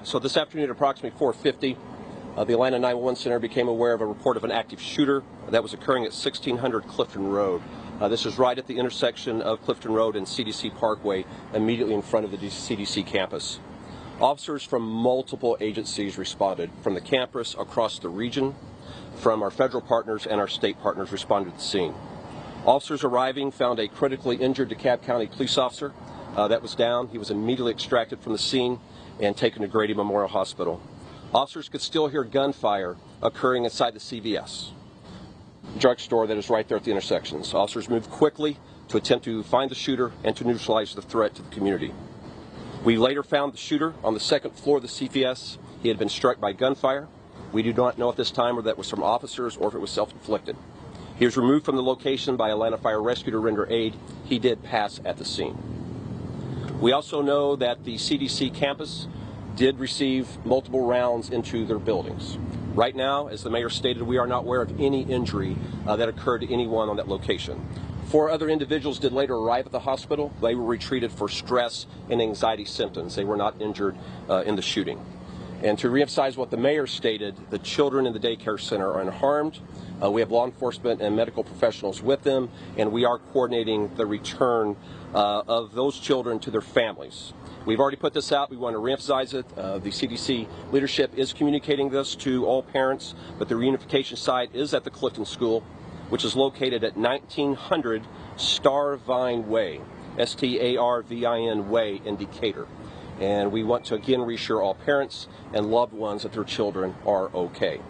So this afternoon at approximately 4:50, the Atlanta 911 Center became aware of a report of an active shooter that was occurring at 1600 Clifton Road. This is right at the intersection of Clifton Road and CDC Parkway, immediately in front of the CDC campus. Officers from multiple agencies responded, from the campus, across the region, from our federal partners and our state partners responded to the scene. Officers arriving found a critically injured DeKalb County police officer that was down. He was immediately extracted from the scene and taken to Grady Memorial Hospital. Officers could still hear gunfire occurring inside the CVS drugstore that is right there at the intersections. Officers moved quickly to attempt to find the shooter and to neutralize the threat to the community. We later found the shooter on the second floor of the CVS. He had been struck by gunfire. We do not know at this time whether that was from officers or if it was self-inflicted. He was removed from the location by Atlanta Fire Rescue to render aid. He did pass at the scene. We also know that the CDC campus did receive multiple rounds into their buildings. Right now, as the mayor stated, we are not aware of any injury that occurred to anyone on that location. 4 other individuals did later arrive at the hospital. They were treated for stress and anxiety symptoms. They were not injured in the shooting. And to reemphasize what the mayor stated, the children in the daycare center are unharmed. We have law enforcement and medical professionals with them, and we are coordinating the return of those children to their families. We've already put this out. We want to reemphasize it. The CDC leadership is communicating this to all parents, but the reunification site is at the Clifton School, which is located at 1900 Starvine Way, Starvin Way in Decatur. And we want to again reassure all parents and loved ones that their children are okay.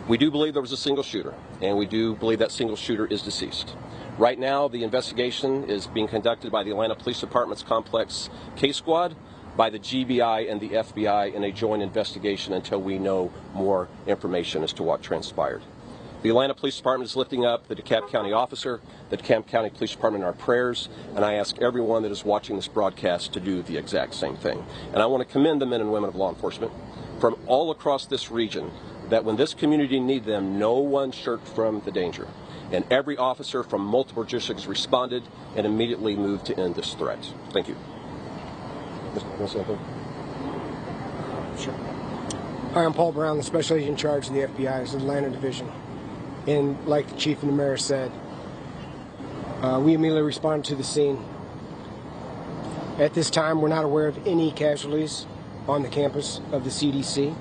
We do believe there was a single shooter, and we do believe that single shooter is deceased. Right now, the investigation is being conducted by the Atlanta Police Department's Complex Case Squad, by the GBI and the FBI in a joint investigation until we know more information as to what transpired. The Atlanta Police Department is lifting up the DeKalb County officer, the DeKalb County Police Department in our prayers, and I ask everyone that is watching this broadcast to do the exact same thing. And I want to commend the men and women of law enforcement from all across this region that when this community needed them, no one shirked from the danger. And every officer from multiple jurisdictions responded and immediately moved to end this threat. Thank you. Sure. Hi, I'm Paul Brown, the Special Agent in charge of the FBI's Atlanta Division. And like the Chief and the Mayor said, we immediately responded to the scene. At this time, we're not aware of any casualties on the campus of the CDC,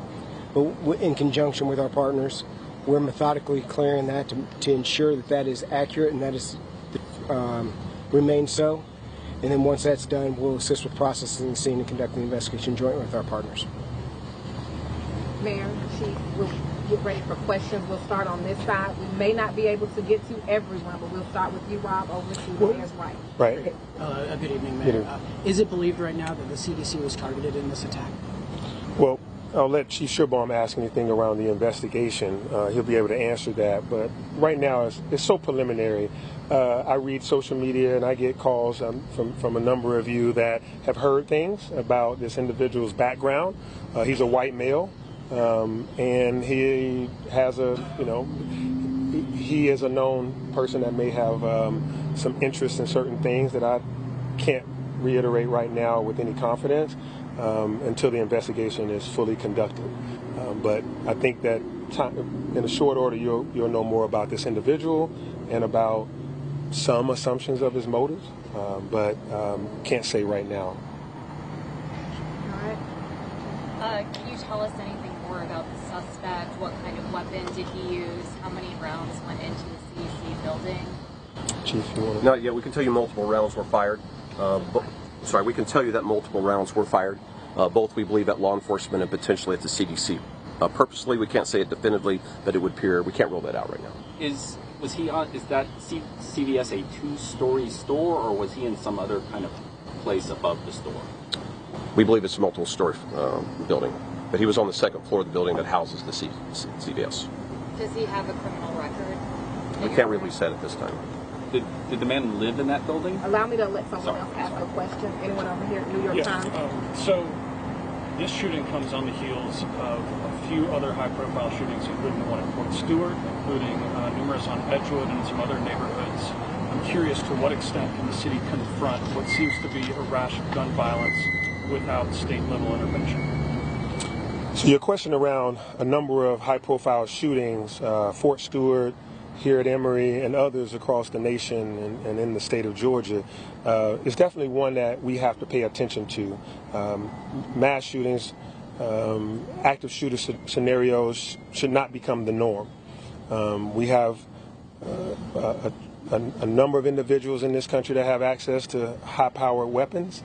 but in conjunction with our partners, we're methodically clearing that to ensure that that is accurate and that is remains so. And then once that's done, we'll assist with processing the scene and conducting the investigation jointly with our partners. Mayor, Chief, we'll get ready for questions. We'll start on this side. We may not be able to get to everyone, but we'll start with you, Rob, over to the mayor's right. Right. Good evening, Mayor. Is it believed right now that the CDC was targeted in this attack? Well, I'll let Chief Sherbaum ask anything around the investigation. He'll be able to answer that. But right now, it's so preliminary. I read social media and I get calls from a number of you that have heard things about this individual's background. He's a white male, and he has he is a known person that may have some interest in certain things that I can't reiterate right now with any confidence. Until the investigation is fully conducted. But I think that in a short order, you'll know more about this individual and about some assumptions of his motives, but can't say right now. All right. Can you tell us anything more about the suspect? What kind of weapon did he use? How many rounds went into the CDC building? Chief, you want to? Not yet. We can tell you multiple rounds were fired. We can tell you that multiple rounds were fired. Both we believe at law enforcement and potentially at the CDC. Purposely, we can't say it definitively, but it would appear we can't rule that out right now. Is that CVS a 2-story store, or was he in some other kind of place above the store? We believe it's a multiple-story building, but he was on the second floor of the building that houses the CVS. Does he have a criminal record? We can't release that at this time. Did the man live in that building? Allow me to let someone else ask a question. Anyone over here at New York Times? So this shooting comes on the heels of a few other high-profile shootings, including the one at Fort Stewart, including numerous on Edgewood and some other neighborhoods. I'm curious to what extent can the city confront what seems to be a rash of gun violence without state-level intervention? So your question around a number of high-profile shootings, Fort Stewart, here at Emory, and others across the nation and in the state of Georgia, is definitely one that we have to pay attention to. Mass shootings, active shooter scenarios should not become the norm. We have a number of individuals in this country that have access to high-powered weapons.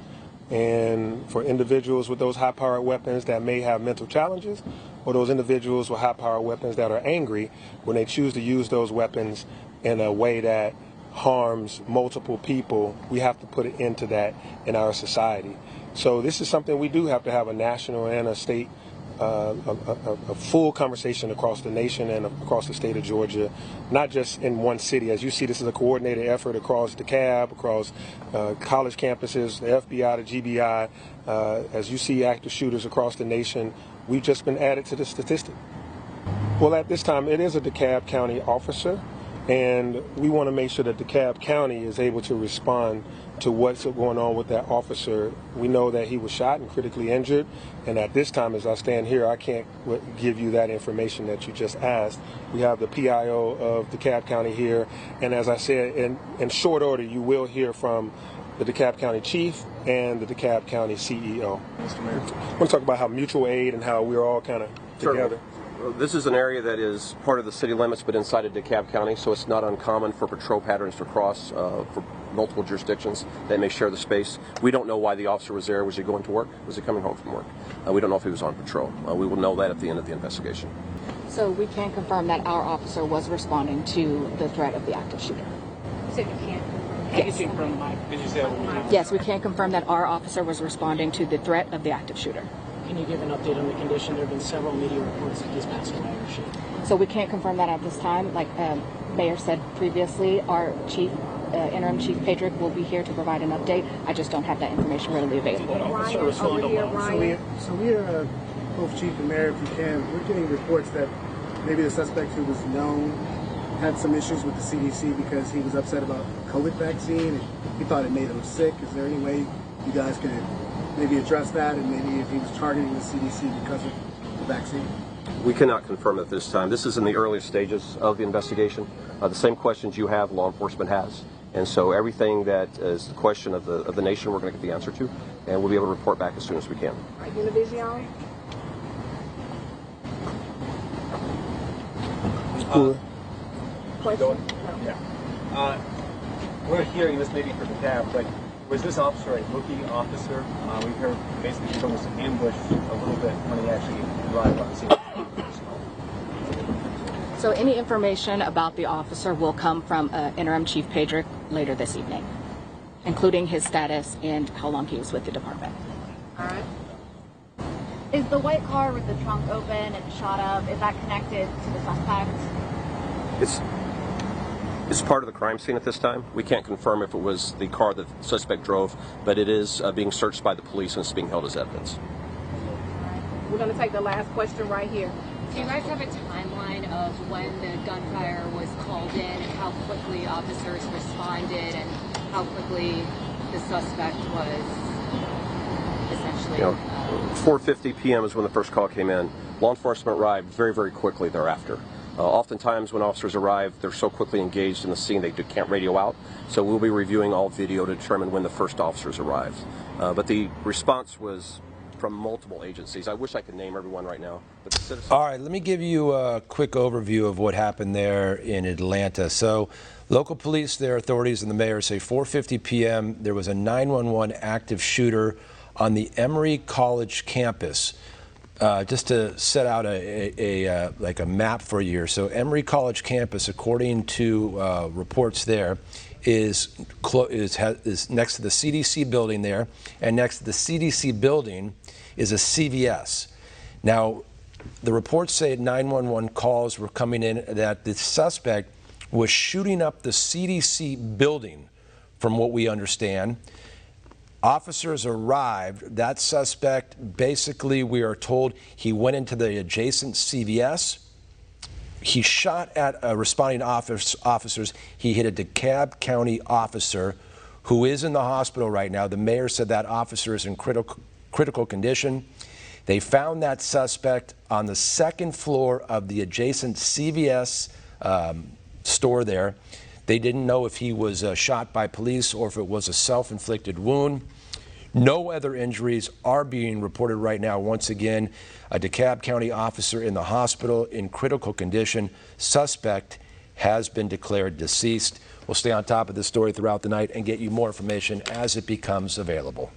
And for individuals with those high-powered weapons that may have mental challenges, or those individuals with high-powered weapons that are angry, when they choose to use those weapons in a way that harms multiple people, we have to put an end to that in our society. So this is something we do have to have a national and a state, a full conversation across the nation and across the state of Georgia, not just in one city. As you see, this is a coordinated effort across DeKalb, across college campuses, the FBI, the GBI. As you see active shooters across the nation, we've just been added to the statistic. Well, at this time, it is a DeKalb County officer, and we want to make sure that DeKalb County is able to respond to what's going on with that officer. We know that he was shot and critically injured, and at this time, as I stand here, I can't give you that information that you just asked. We have the PIO of DeKalb County here, and as I said, in short order, you will hear from the DeKalb County Chief and the DeKalb County CEO. Mr. Mayor, I want to talk about how mutual aid and how we're all kind of together. This is an area that is part of the city limits, but inside of DeKalb County, so it's not uncommon for patrol patterns to cross for multiple jurisdictions. They may share the space. We don't know why the officer was there. Was he going to work? Was he coming home from work? We don't know if he was on patrol. We will know that at the end of the investigation. So we can confirm that our officer was responding to the threat of the active shooter. You said you can't. Yes. Did you say Yes, we can confirm that our officer was responding to the threat of the active shooter. Can you give an update on the condition? There have been several media reports that he's passed away or shit. So we can't confirm that at this time. Like Mayor said previously, our chief, interim chief Pedrick, will be here to provide an update. I just don't have that information readily available. Ryan, over here, Ryan. So we are, both chief and mayor, if you can, we're getting reports that maybe the suspect who was known had some issues with the CDC because he was upset about COVID vaccine and he thought it made him sick. Is there any way you guys could maybe address that, and maybe if he was targeting the CDC because of the vaccine? We cannot confirm at this time. This is in the earliest stages of the investigation. The same questions you have, law enforcement has. And so everything that is the question of the nation, we're going to get the answer to, and we'll be able to report back as soon as we can. All right, Univision. Question? Yeah. We're hearing this maybe for the DeKalb, but was this officer a rookie officer? We heard basically he was ambushed a little bit when he actually arrived on the scene. So any information about the officer will come from interim chief Pedrick later this evening, including his status and how long he was with the department. All right. Is the white car with the trunk open and shot up, is that connected to the suspect? It's part of the crime scene at this time. We can't confirm if it was the car that the suspect drove, but it is being searched by the police and it's being held as evidence. We're going to take the last question right here. Do you guys have a timeline of when the gunfire was called in and how quickly officers responded and how quickly the suspect was essentially... 4:50 p.m. is when the first call came in. Law enforcement arrived very, very quickly thereafter. Oftentimes when officers arrive, they're so quickly engaged in the scene they can't radio out. So we'll be reviewing all video to determine when the first officers arrived. But the response was from multiple agencies. I wish I could name everyone right now. But the citizens... All right, let me give you a quick overview of what happened there in Atlanta. So local police, their authorities, and the mayor say 4:50 p.m. there was a 911 active shooter on the Emory College campus. Just to set out like a map for you here. So Emory College campus, according to reports there, is next to the CDC building there, and next to the CDC building is a CVS. Now, the reports say 911 calls were coming in that the suspect was shooting up the CDC building, from what we understand. Officers arrived. That suspect, basically, we are told he went into the adjacent CVS. He shot at responding officers. He hit a DeKalb County officer who is in the hospital right now. The mayor said that officer is in critical condition. They found that suspect on the second floor of the adjacent CVS store there. They didn't know if he was shot by police or if it was a self-inflicted wound. No other injuries are being reported right now. Once again, a DeKalb County officer in the hospital in critical condition. Suspect has been declared deceased. We'll stay on top of this story throughout the night and get you more information as it becomes available.